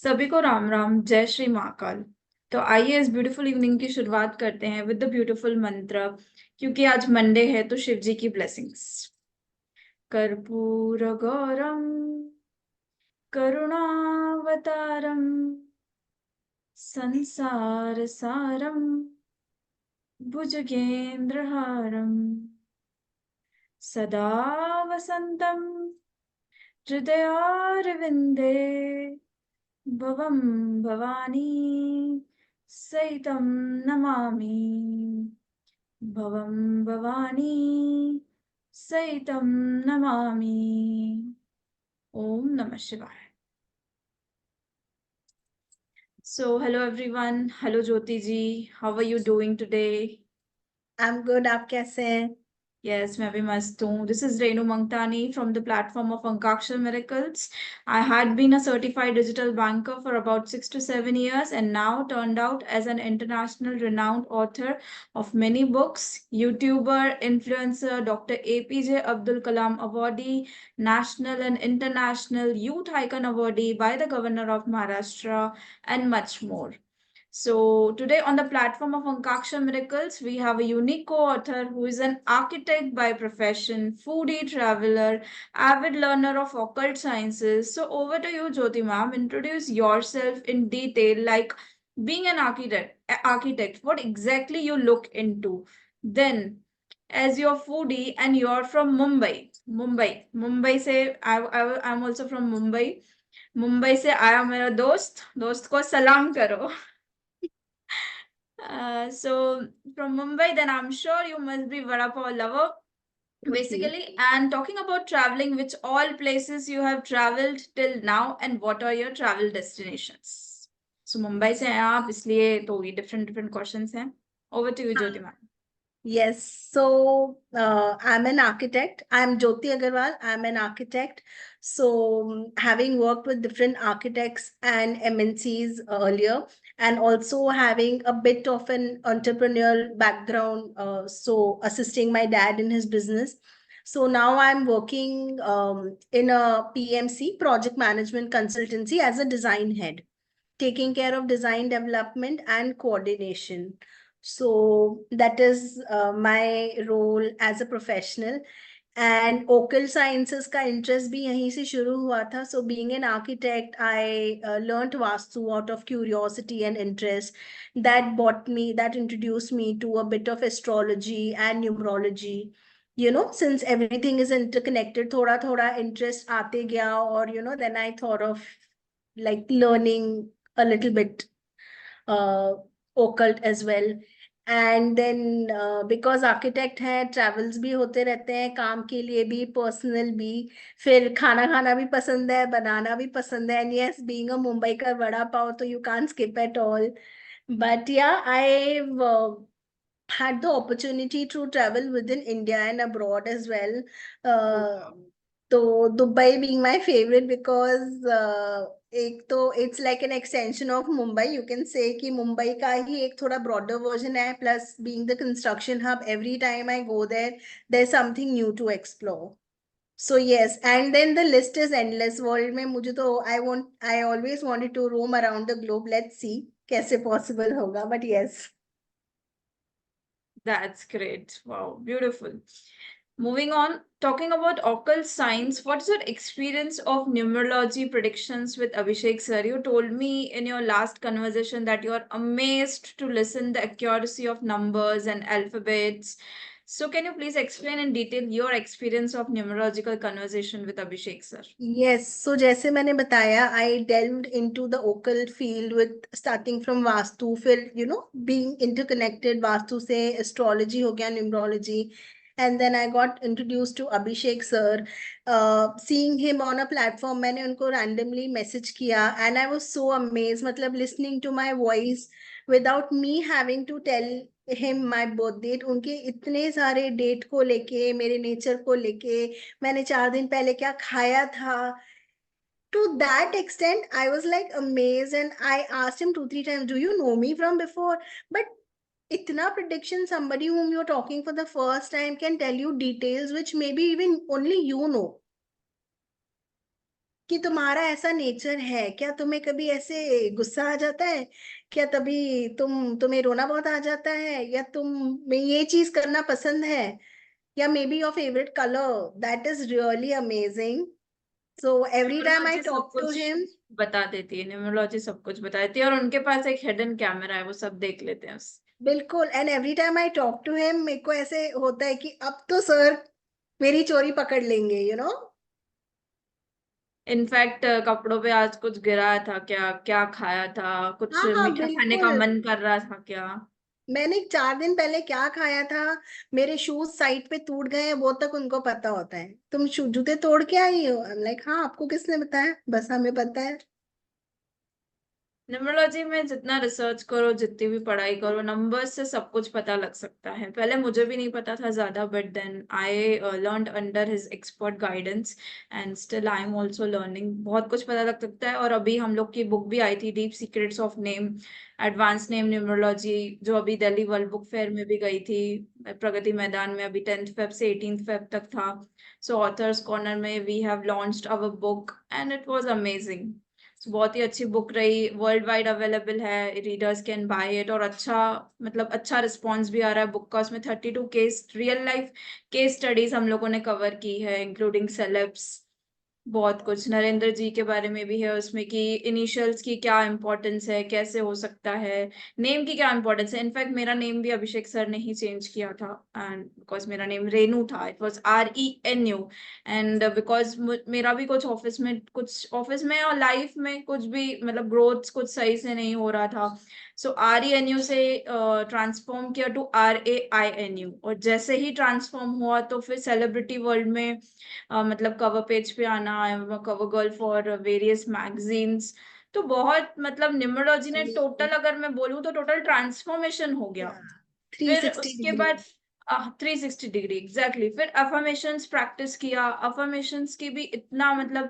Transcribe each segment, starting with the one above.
सभी को राम राम, जय श्री महाकाल। तो आइए इस ब्यूटीफुल इवनिंग की शुरुआत करते हैं विद द ब्यूटीफुल मंत्र। क्योंकि आज मंडे है तो शिव जी की ब्लेसिंग्स। कर्पूर गौरम करुणावतारम संसार सारम भुजगेंद्रहारम सदा वसंतम हृदयारविंदे भवं भवानी सहितं नमामि। भवं भवानी सहितं नमामि। ओम नमः शिवाय। So hello everyone. Hello Jyoti ji. How are you doing today? I'm good. आप कैसे हैं? Yes, मैं भी मस्त हूँ. This is Renu Mangtani from the platform of Ankakshar Miracles. I had been a certified digital banker for about 6 to 7 years and now turned out as an international renowned author of many books, YouTuber, influencer, Dr. APJ Abdul Kalam Awardee, National and International Youth Icon Awardee by the Governor of Maharashtra, and much more. So, today on the platform of Ankaksha Miracles, we have a unique co author who is an architect by profession, foodie traveler, avid learner of occult sciences. So, over to you, Jyoti ma'am. Introduce yourself in detail, like being an architect, what exactly you look into. Then, as you're foodie and you're from Mumbai से I'm also from Mumbai से आया मेरा दोस्त को सलाम करो. So from Mumbai, then I'm sure you must be vada pav lover, basically. And talking about traveling, which all places you have traveled till now, and what are your travel destinations? So Mumbai से हैं आप, इसलिए तो ये different questions हैं. Over to you, Jyoti ma'am. Yes. So I'm an architect. I'm Jyoti Agarwal. I'm an architect. So having worked with different architects and MNCs earlier, and also having a bit of an entrepreneurial background, so assisting my dad in his business. So now I'm working in a PMC, project management consultancy, as a design head, taking care of design development and coordination. So that is my role as a professional. And occult sciences का interest भी यहीं से शुरू हुआ था. So being an architect, I learned Vastu out of curiosity and interest. That introduced me to a bit of astrology and numerology. Since everything is interconnected, थोड़ा थोड़ा interest आते गया, or then I thought of like learning a little bit uh, occult as well. And then because architect है, travels भी होते रहते हैं, काम के लिए भी, personal भी. फिर खाना खाना भी पसंद है, बनाना भी पसंद है. And yes, being a Mumbai का वड़ा पाव, तो you can't skip at all. But yeah, I've had the opportunity to travel within India and abroad as well. Uh, so Dubai being my favorite because एक तो it's like an extension of Mumbai. You can say कि मुंबई का ही एक थोड़ा broader version है. Plus being the construction hub, every time I go there, there's something new to explore. So yes, and then the list is endless. World में मुझे तो I always wanted to roam around the globe. Let's see कैसे possible होगा. But yes. That's great. Wow, beautiful. Moving on, talking about occult science, what is your experience of numerology predictions with Abhishek sir? You told me in your last conversation that you are amazed to listen the accuracy of numbers and alphabets. So can you please explain in detail your experience of numerological conversation with Abhishek sir? Yes, so जैसे मैंने बताया, I delved into the occult field with starting from Vastu, फिर being interconnected Vastu से astrology हो गया, numerology, and then I got introduced to Abhishek sir. Seeing him on a platform, मैंने उनको randomly message किया, and I was so amazed. मतलब listening to my voice without me having to tell him my birth date, उनके इतने सारे date को लेके, मेरे नेचर को लेके, मैंने 4 दिन पहले क्या खाया था, to that extent I was like amazed. And I asked him 2 3 times, do you know me from before? But itna prediction, somebody whom you're talking for the first time can tell you details which maybe even only you know. कि तुम्हारा ऐसा nature है क्या, तुम्हें कभी ऐसे गुस्सा आ जाता है क्या, तभी तुम्हें रोना बहुत आ जाता है, या तुम्हें ये चीज करना पसंद है, या may be your favourite colour, that is really amazing. So every time I numerology सब टॉक टू कुछ हिम. बता देती है, न्यूमरोलॉजी सब कुछ बता देती है, और उनके पास एक हिडन कैमरा है, वो सब देख लेते हैं उस। बिल्कुल. And every time I talk to him, मेरे को ऐसे होता है कि अब तो सर मेरी चोरी पकड़ लेंगे, यू नो. इनफैक्ट कपड़ों पे आज कुछ गिरा था क्या, क्या खाया था, कुछ हाँ हाँ मीठा खाने का बिल्कुल. मन कर रहा था क्या? मैंने 4 दिन पहले क्या खाया था, मेरे शूज साइड पे टूट गए हैं, वो तक उनको पता होता है. तुम जूते तोड़ के आई हो, लाइक हाँ आपको किसने बताया, बस हमें पता है. न्यूमरोलॉजी में जितना रिसर्च करो, जितनी भी पढ़ाई करो, नंबर्स से सब कुछ पता लग सकता है। पहले मुझे भी नहीं पता था ज्यादा, but then I learned under his expert guidance, and still I am also learning. बहुत कुछ पता लग सकता है। और अभी हम लोग की बुक भी आई थी, deep secrets of name, advance name numerology, जो अभी दिल्ली वर्ल्ड बुक फेयर में भी गई थी, प्रगति मैदान में, अभी 10th फेब से 18th फेब तक था। सो ऑथर्स कॉर्नर में we have launched our book and it was amazing. बहुत ही अच्छी बुक रही, वर्ल्ड वाइड अवेलेबल है, रीडर्स कैन बाय इट, और अच्छा, मतलब अच्छा रिस्पॉन्स भी आ रहा है बुक का। उसमें 32 case, real life case studies हम लोगों ने कवर की है, इंक्लूडिंग सेलेब्स। बहुत कुछ नरेंद्र जी के बारे में भी है उसमें, कि इनिशियल्स की क्या इंपॉर्टेंस है, कैसे हो सकता है, नेम की क्या इंपॉर्टेंस है। इनफैक्ट मेरा नेम भी अभिषेक सर ने ही चेंज किया था, एंड बिकॉज मेरा नेम रेनू था, it was RENU। And because मेरा भी कुछ ऑफिस में और लाइफ में कुछ भी, मतलब ग्रोथ कुछ सही से नहीं हो रहा था। सो RENU से ट्रांसफॉर्म किया टू RAINU, और जैसे ही ट्रांसफॉर्म हुआ तो फिर सेलिब्रिटी वर्ल्ड में मतलब कवर पेज पे आना, I am cover girl for various magazines. तो बहुत, मतलब न्यूमरोलॉजी ने टोटल, अगर मैं बोलूँ तो टोटल ट्रांसफॉर्मेशन हो गया। थ्री फिर सिक्सटी उसके डिग्री बाद 360 डिग्री एग्जैक्टली। फिर अफर्मेशंस प्रैक्टिस किया, अफर्मेशंस की भी इतना, मतलब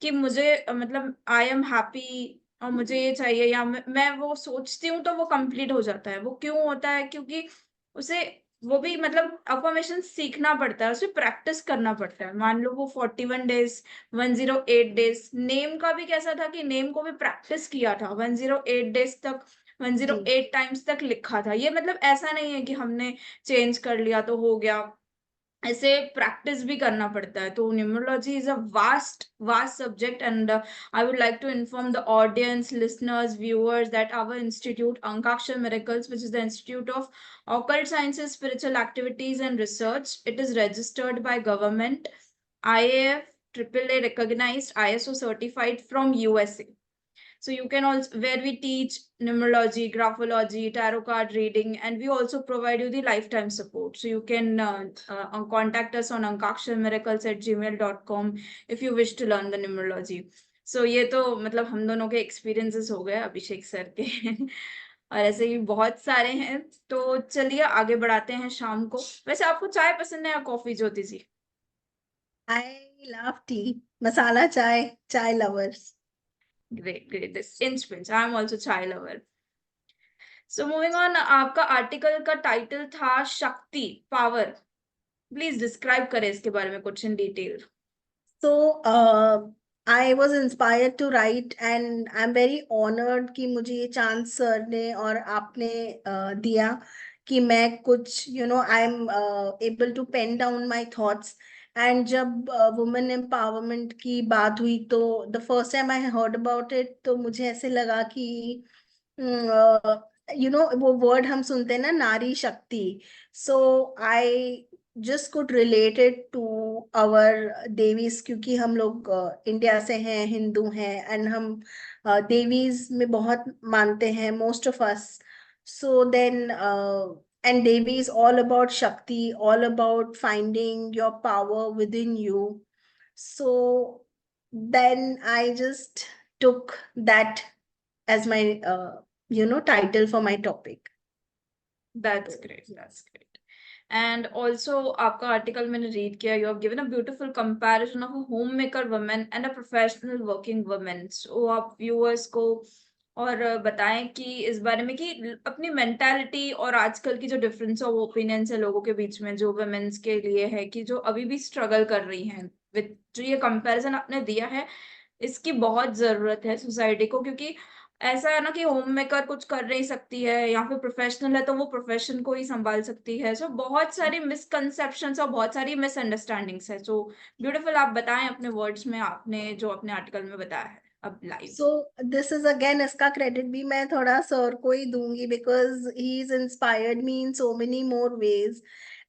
कि मुझे मतलब आई एम हैप्पी और मुझे ये चाहिए, या मैं वो सोचती हूँ तो वो कंप्लीट हो जाता है। वो क्यों होता है? क्योंकि उसे, वो भी मतलब अफर्मेशन सीखना पड़ता है, उसे प्रैक्टिस करना पड़ता है। मान लो वो 41 डेज, 108 डेज, नेम का भी कैसा था कि नेम को भी प्रैक्टिस किया था, 108 डेज तक, जी. 108 टाइम्स तक लिखा था। ये मतलब ऐसा नहीं है कि हमने चेंज कर लिया तो हो गया, ऐसे प्रैक्टिस भी करना पड़ता है। तो numerology is a vast vast subject, and I would like to inform the audience, listeners, viewers, that our institute Ankakshar miracles, which is the Institute of Occult Sciences, Spiritual Activities and Research, it is registered by government, IAF, AAA recognized, ISO certified from USA. So you can also, where we teach numerology, graphology, tarot card reading, and we also provide you the lifetime support. So you can contact us on ankakshamiracles@gmail.com if you wish to learn the numerology. So ये तो मतलब हम दोनों के experiences हो गए अभिषेक sir के और ऐसे ही बहुत सारे हैं। तो चलिए आगे बढ़ाते हैं शाम को। वैसे आपको चाय पसंद है या coffee, Jyoti ji? I love tea. Masala chai, chai lovers. Great great, this inch pinch, I am also chai lover. So moving on, आपका आर्टिकल का टाइटल था शक्ति, पावर। प्लीज डिस्क्राइब करें इसके बारे में कुछ in detail. So I was inspired to write and I'm very honored कि मुझे ये चांस सर ने और आपने दिया कि मैं कुछ I am able to pen down my thoughts. And जब वुमेन एम्पावरमेंट की बात हुई तो the first time I heard about it, तो मुझे ऐसे लगा कि वो वर्ड हम सुनते हैं ना, नारी शक्ति. सो आई just could relate it to our Devi's, क्योंकि हम लोग इंडिया से हैं, हिंदू हैं, एंड हम देवीज में बहुत मानते हैं, most of us. So then and Devi is all about shakti, all about finding your power within you. So then I just took that as my title for my topic. That's great, that's great. And also आपका article मैंने read किया, you have given a beautiful comparison of a home maker women and a professional working women. सो आप viewers को और बताएं कि इस बारे में, कि अपनी मेंटालिटी और आजकल की जो डिफरेंस ऑफ ओपिनियंस है लोगों के बीच में, जो वुमेन्स के लिए है, कि जो अभी भी स्ट्रगल कर रही हैं विद, जो ये कंपैरिजन आपने दिया है, इसकी बहुत जरूरत है सोसाइटी को, क्योंकि ऐसा है ना कि होम मेकर कुछ कर नहीं सकती है, या फिर प्रोफेशनल है तो वो प्रोफेशन को ही संभाल सकती है। सो बहुत सारी मिसकंसेप्शंस और बहुत सारी मिसअंडरस्टैंडिंग्स है। सो ब्यूटीफुल, आप बताएं अपने वर्ड्स में, आपने जो अपने आर्टिकल में बताया है अब live. So this is again, इसका क्रेडिट भी मैं थोड़ा सर को ही दूंगी, because he is inspired me in so many more ways.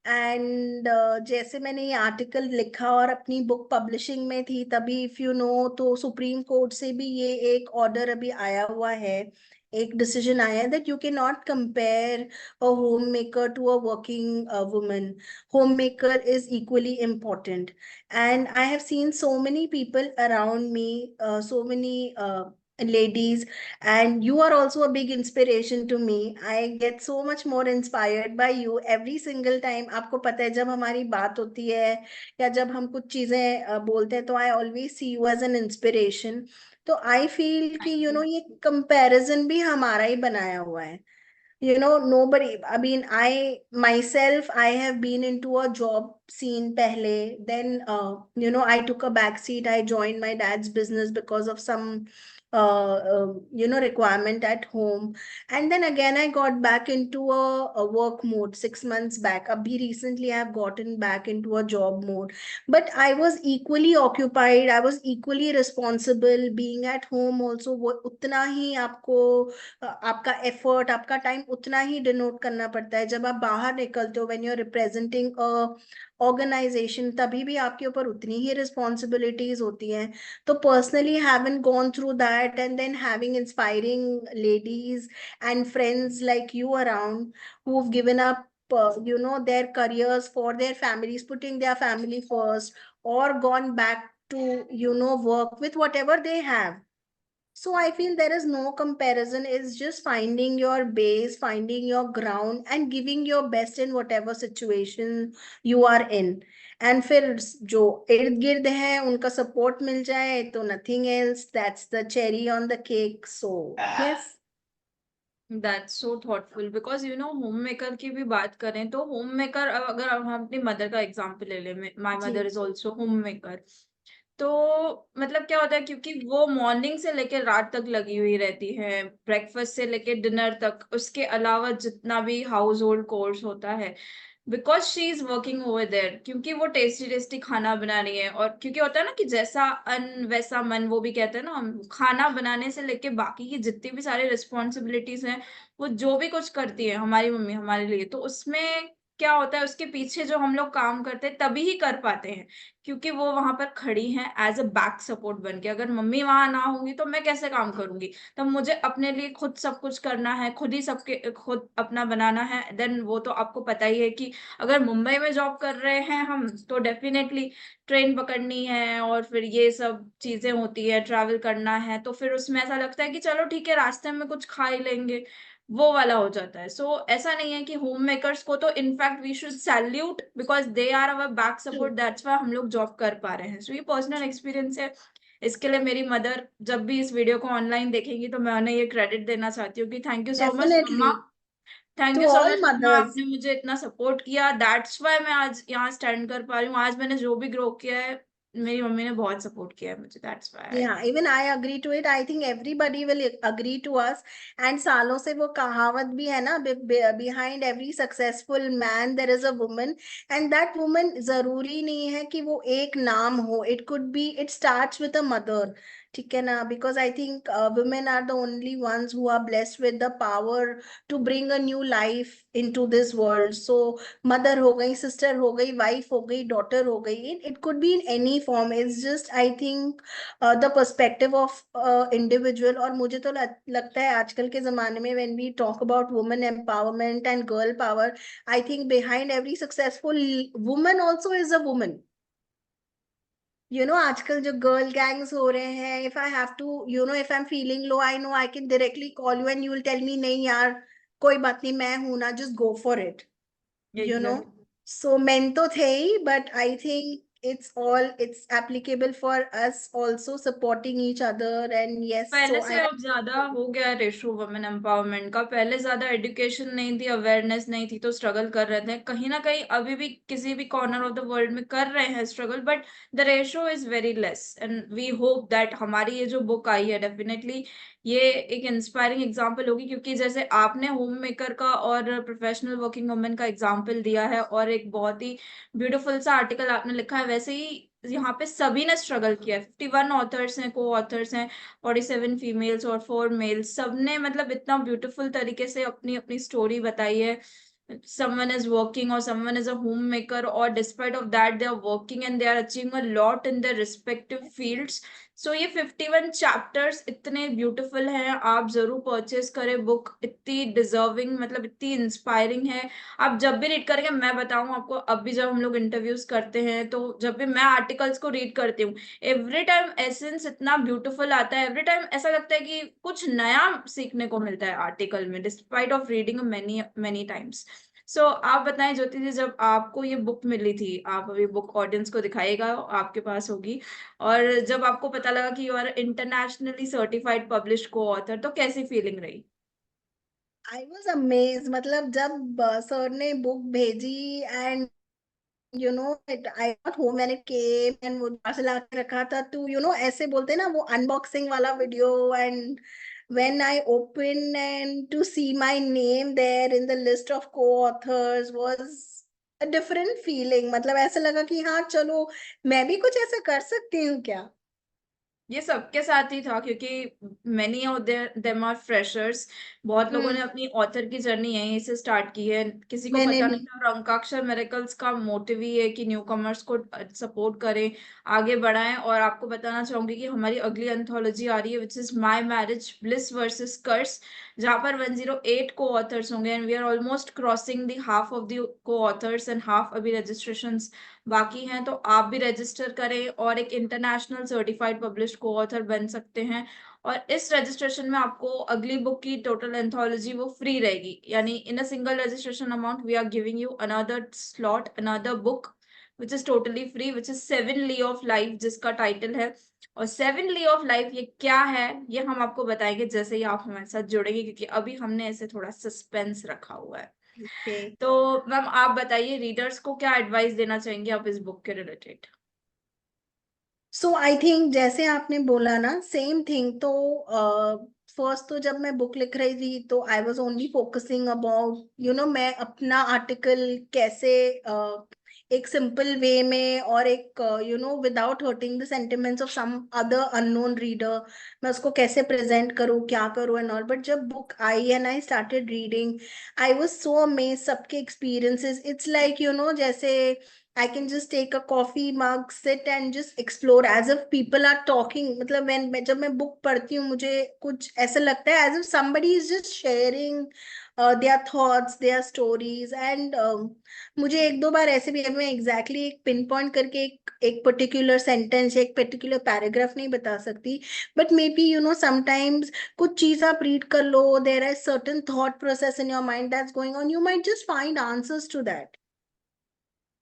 And जैसे मैंने ये आर्टिकल लिखा और अपनी बुक पब्लिशिंग में थी तभी, इफ यू नो, तो सुप्रीम कोर्ट से भी ये एक ऑर्डर अभी आया हुआ है, एक डिसीजन आया है that you can not compare a home maker to a working woman. Home maker is equally important. And I have seen so many people around me, so many ladies, and you are also a big inspiration to me. I get so much more inspired by you every single time. आपको पता है जब हमारी बात होती है या जब हम कुछ चीजें बोलते हैं, तो I always see you as an inspiration. तो I feel कि ये comparison भी हमारा ही बनाया हुआ है. Nobody, I mean, I myself, I have been into a job scene pehle. Then I took a back seat. I joined my dad's business because of some requirement at home. And then again I got back into a work mode 6 months back. Abhi recently I have gotten back into a job mode, but I was equally occupied, I was equally responsible. Being at home also, वो उतना ही आपको आपका effort, आपका time उतना ही denote करना पड़ता है. जब आप बाहर निकलते हो, when you are representing a organisation, तभी भी आपके ऊपर उतनी ही रिस्पॉन्सिबिलिटीज होती हैं. तो personally having gone through that, and then having inspiring ladies and friends like you around, who've given up their careers for their families, putting their family first, or gone back to work with whatever they have. So I feel there is no comparison. It's just finding your base, finding your ground, and giving your best in whatever situation you are in. And फिर जो इर्द गिर्द है उनका support मिल जाए तो nothing else. That's the cherry on the cake. So yes. That's so thoughtful, because home maker की भी बात करें तो होम मेकर, अगर हम अपनी मदर का एग्जांपल ले लें, my ji. Mother is also home maker. तो मतलब क्या होता है, क्योंकि वो मॉर्निंग से लेकर रात तक लगी हुई रहती है, ब्रेकफास्ट से लेकर डिनर तक, उसके अलावा जितना भी हाउस होल्ड कोर्स होता है, because she is working over there, क्योंकि वो टेस्टी टेस्टी खाना बना रही है। और क्योंकि होता है ना कि जैसा अन्न वैसा मन, वो भी कहते हैं ना, हम खाना बनाने से लेके बाकी की जितनी भी सारी रिस्पॉन्सिबिलिटीज हैं, वो जो भी कुछ करती है हमारी मम्मी हमारे लिए, तो उसमें क्या होता है, उसके पीछे जो हम लोग काम करते हैं तभी ही कर पाते हैं, क्योंकि वो वहां पर खड़ी हैं एज अ बैक सपोर्ट बन के। अगर मम्मी वहां ना होंगी तो मैं कैसे काम करूंगी? तब मुझे अपने लिए खुद सब कुछ करना है, खुद ही सबके खुद अपना बनाना है। देन वो तो आपको पता ही है कि अगर मुंबई में जॉब कर रहे हैं हम, तो डेफिनेटली ट्रेन पकड़नी है, और फिर ये सब चीजें होती है, ट्रैवल करना है, तो फिर उसमें ऐसा लगता है कि चलो ठीक है, रास्ते में कुछ खा ही लेंगे, वो वाला हो जाता है। सो ऐसा नहीं है कि होम मेकर्स को तो in fact we should salute, because they are our back support, True. That's why हम लोग जॉब कर पा रहे हैं। सो ये पर्सनल एक्सपीरियंस है। इसके लिए मेरी मदर जब भी इस वीडियो को ऑनलाइन देखेंगी तो मैं उन्हें ये क्रेडिट देना चाहती हूँ कि थैंक यू सो मच मम्मा, Definitely. Thank To you so all much मम्मा, mothers. आपने मुझे इतना सपोर्ट किया, दैट्स व्हाई मैं आज यहाँ स्टैंड कर पा रही हूँ। आज मैंने जो भी ग्रो किया है, मेरी मम्मी ने बहुत सपोर्ट किया है मुझे, that's why. Yeah, even I agree to it. I think everybody will agree to us. And सालों से वो कहावत भी है ना, behind every successful man there is a woman. And that woman जरूरी नहीं है कि वो एक नाम हो. It could be, it starts with a mother. ठीक है ना? Because I think women are the only ones who are blessed with the power to bring a new life into this world. So mother हो गई, sister हो गई, wife हो गई, daughter हो गई. It could be in any form. It's just, I think, the perspective of individual. और मुझे तो लगता है आजकल के जमाने में when we talk about women empowerment and girl power, I think behind every successful woman also is a woman. आजकल जो गर्ल गैंग्स हो रहे हैं, if I have to, if I am feeling low, I know I can directly call you and you will tell me, नहीं यार कोई बात नहीं, मैं हूं ना, just go for it. You know exactly. So मेन तो थे ही, but I think it's applicable for us also, supporting each other. And yes, पहले so से I अब ज्यादा हो गया रेशो वुमेन एम्पावरमेंट का। पहले ज्यादा एजुकेशन नहीं थी, अवेयरनेस नहीं थी, तो स्ट्रगल कर रहे थे कहीं ना कहीं। अभी भी किसी भी कॉर्नर ऑफ द वर्ल्ड में कर रहे हैं struggle, but the ratio is very less. And we hope that हमारी ये जो बुक आई है डेफिनेटली ये एक इंस्पायरिंग एग्जाम्पल होगी, क्योंकि जैसे आपने होम मेकर का और प्रोफेशनल वर्किंग वुमेन का एग्जाम्पल दिया है और एक बहुत ही ब्यूटीफुल सा आर्टिकल आपने लिखा है, वैसे ही यहाँ पे सभी ने स्ट्रगल किया है। 51 ऑथर्स हैं, को ऑथर्स हैं, 47 फीमेल्स और 4 मेल्स। सबने मतलब इतना ब्यूटीफुल तरीके से अपनी अपनी स्टोरी बताई है। someone is working or someone is a homemaker, or despite of that they are working and they are achieving a lot in their respective fields. So ये 51 चैप्टर्स इतने ब्यूटीफुल हैं, आप जरूर परचेज करें बुक। इतनी deserving, मतलब इतनी inspiring है। आप जब भी रीड करेंगे, मैं बताऊं आपको, अब भी जब हम लोग इंटरव्यूज करते हैं तो जब भी मैं आर्टिकल्स को रीड करती हूँ, एवरी टाइम एसेंस इतना ब्यूटीफुल आता है। एवरी टाइम ऐसा लगता है कि कुछ नया सीखने को मिलता है आर्टिकल में, despite of reading many many times. सो आप बताएं ज्योति जी, जब आपको ये बुक मिली थी, आप अभी बुक ऑडियंस को दिखाएगा, आपके पास होगी, और जब आपको पता लगा कि you are internationally certified published को ऑथर, तो कैसी फीलिंग रही? was amazed, मतलब जब सर ने बुक भेजी, and I got home when it came, and वो बाहर से ला के रखा था, तो ऐसे बोलते हैं ना, वो अनबॉक्सिंग वाला video, and when I opened and to see my name there in the list of co-authors was a different feeling. मतलब ऐसा लगा कि हाँ चलो, मैं भी कुछ ऐसा कर सकती हूँ क्या। ये सबके साथ ही था, क्योंकि many of them are freshers. बहुत लोगों ने अपनी ऑथर की जर्नी यहीं से स्टार्ट की है, किसी को मैंने पता भी। नहीं था। और अंकाक्षर मेरेकल्स का मोटिव ही है कि न्यू कमर्स को सपोर्ट करें, आगे बढ़ाएं। और आपको बताना चाहूंगी कि हमारी अगली एंथोलॉजी आ रही है, which is my marriage bliss versus curse, जहां पर 108 को ऑथर्स होंगे। And we are almost crossing the half of the coauthors, and half अभी रजिस्ट्रेशन बाकी हैं। तो आप भी रजिस्टर करें और एक इंटरनेशनल सर्टिफाइड पब्लिश्ड को ऑथर बन सकते हैं। और इस रजिस्ट्रेशन में आपको अगली बुक की टोटल एंथोलॉजी वो फ्री रहेगी, यानी in a single registration amount we are giving you another slot, another book which is totally free, which is 7 lee of life, जिसका टाइटल है। और 7 ली ऑफ लाइफ ये क्या है, ये हम आपको बताएंगे जैसे ही आप हमारे साथ जुड़ेंगे, क्योंकि अभी हमने ऐसे थोड़ा सस्पेंस रखा हुआ है। Okay. तो मैम आप बताइए, रीडर्स को क्या एडवाइस देना चाहेंगे आप इस बुक के रिलेटेड? सो आई थिंक जैसे आपने बोला ना, सेम थिंग। तो फर्स्ट तो जब मैं बुक लिख रही थी, तो I was only focusing about मैं अपना आर्टिकल कैसे एक सिंपल वे में, और एक without hurting the sentiments of some other unknown reader, मैं उसको कैसे प्रेजेंट करूँ, क्या करूँ एंड ऑल। बट जब book I and I started reading, I was so amaze सबके एक्सपीरियंसेस। इट्स लाइक जैसे I can just take a coffee mug, sit and just explore as if people are talking. मतलब जब मैं book पढ़ती हूँ, मुझे कुछ ऐसा लगता है as if somebody is just sharing their thoughts, their stories, and मुझे एक दो बार ऐसे भी, मैं exactly एक पिन पॉइंट करके एक पर्टिकुलर सेंटेंस, एक पर्टिकुलर पैराग्राफ नहीं बता सकती, बट मे बी sometimes कुछ चीज आप रीड कर लो, there is certain thought process in your mind that's going on, you might just find answers to that।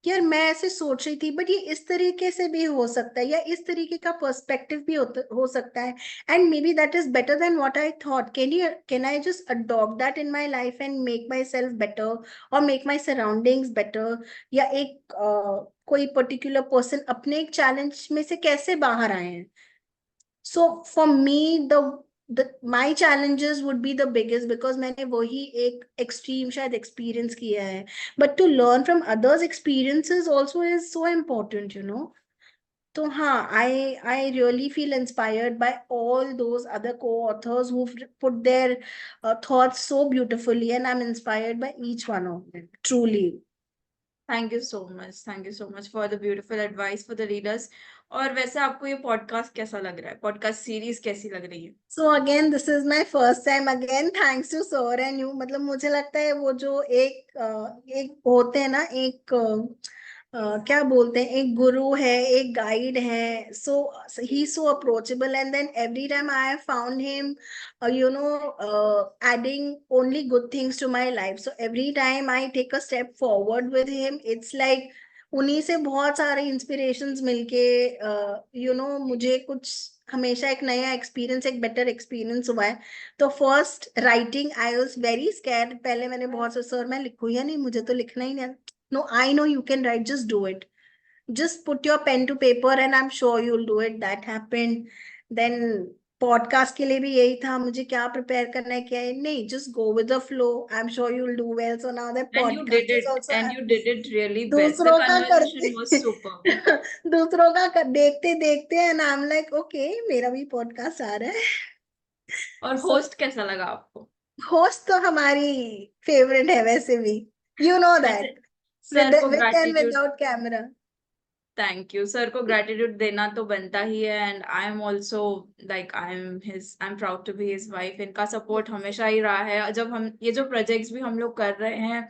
यार मैं ऐसे सोच रही थी, बट ये इस तरीके से भी हो सकता है, या इस तरीके का पर्सपेक्टिव भी हो सकता है, and may be that is better than what I thought. Can I just adopt that in my life and make my self better, और मेक माई सराउंडिंग्स बेटर, या एक कोई पर्टिकुलर पर्सन अपने एक चैलेंज में से कैसे बाहर आए हैं। So for me, the my challenges would be the biggest, because मैंने वही एक extreme शायद experience किया है, but to learn from others' experiences also is so important। तो हाँ, I really feel inspired by all those other co-authors who've put their thoughts so beautifully, and I'm inspired by each one of them, truly। Thank you so much for the beautiful advice for the readers. और वैसे आपको ये podcast कैसा लग रहा है, podcast series कैसी लग रही है? So again this is my first time, again thanks to sir and you. मतलब मुझे लगता है वो जो एक होते हैं ना, एक क्या बोलते हैं, एक गुरु है, एक गाइड है। So he so approachable, and then every time I have found him adding only good things to my life. So every time I take a step forward with him, it's like उन्हीं से बहुत सारे inspirations मिलके मुझे कुछ हमेशा एक नया एक्सपीरियंस, एक बेटर एक्सपीरियंस हुआ है। तो first writing I was very scared, पहले मैंने बहुत सोचा सर मैं लिखूं या नहीं, मुझे तो लिखना ही नहीं। No, I know you can write, just do it, just put your pen to paper and I'm sure you'll do it. That happened. Then podcast के लिए भी यही था, मुझे क्या प्रिपेयर करना है क्या है नहीं, just go with the flow. I'm sure you'll do well. So now that And you did podcast is it, also and you did it really best. The दूसरों का conversation was करते super. दूसरों का देखते देखते and I am like okay, मेरा भी podcast आ रहा है। और सो होस्ट कैसा लगा आपको? होस्ट तो हमारी फेवरेट है वैसे भी, यू नो वैसे दैट, सर को with and gratitude, without camera. Thank you sir को ग्रेटिट्यूड देना तो बनता ही है। And I am also like I am proud to be his wife. इनका सपोर्ट हमेशा ही रहा है। जब हम ये जो प्रोजेक्ट्स भी हम लोग कर रहे हैं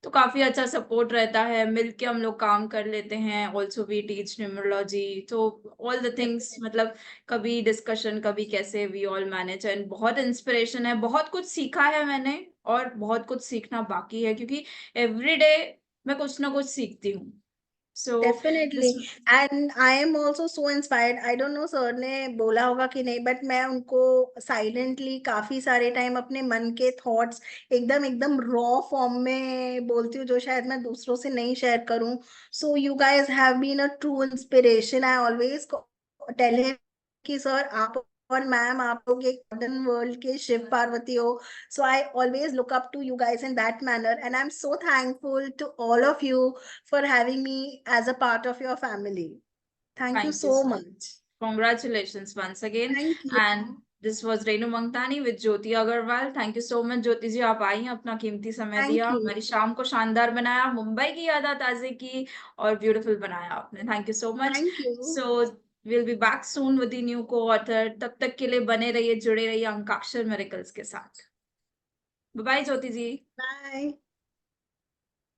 तो काफी अच्छा सपोर्ट रहता है, मिलके हम लोग काम कर लेते हैं। ऑल्सो वी टीच न्यूमरोलॉजी, तो ऑल द थिंग्स, मतलब कभी डिस्कशन, कभी कैसे वी ऑल मैनेज। एंड बहुत इंस्पिरेशन है, बहुत कुछ सीखा है मैंने और बहुत कुछ सीखना बाकी है, क्योंकि एवरी डे मैं कुछ ना कुछ सीखती हूँ। So definitely, this and I am also so inspired. I don't know sir ने बोला होगा कि नहीं, बट मैं उनको साइलेंटली काफी सारे टाइम अपने मन के थॉट्स एकदम एकदम रॉ फॉर्म में बोलती हूँ, जो शायद मैं दूसरों से नहीं शेयर करूँ। So you guys have been a true inspiration. I always tell him कि सर आप और मैम आप लोग एक मॉडर्न वर्ल्ड के शिव पार्वती हो। So I always look up to you guys in that manner, and I'm so thankful to all of you for having me as a part of your family. Thank you Thank you so so much. much. Congratulations once again. Thank you. And this was Renu Mangtani with Jyoti Agarwal. Thank you so much, Jyoti जी, आप आई, अपना कीमती समय Thank दिया, you. हमारी शाम को शानदार बनाया, मुंबई की यादें ताज़ी की और ब्यूटीफुल बनाया आपने। Thank you so much. Thank you. So will be back soon with the new को ऑथर। तब तक के लिए बने रहिए, जुड़े रहिए अंकाक्षर मेरिकल्स के साथ। बाय बाय ज्योति जी। Bye.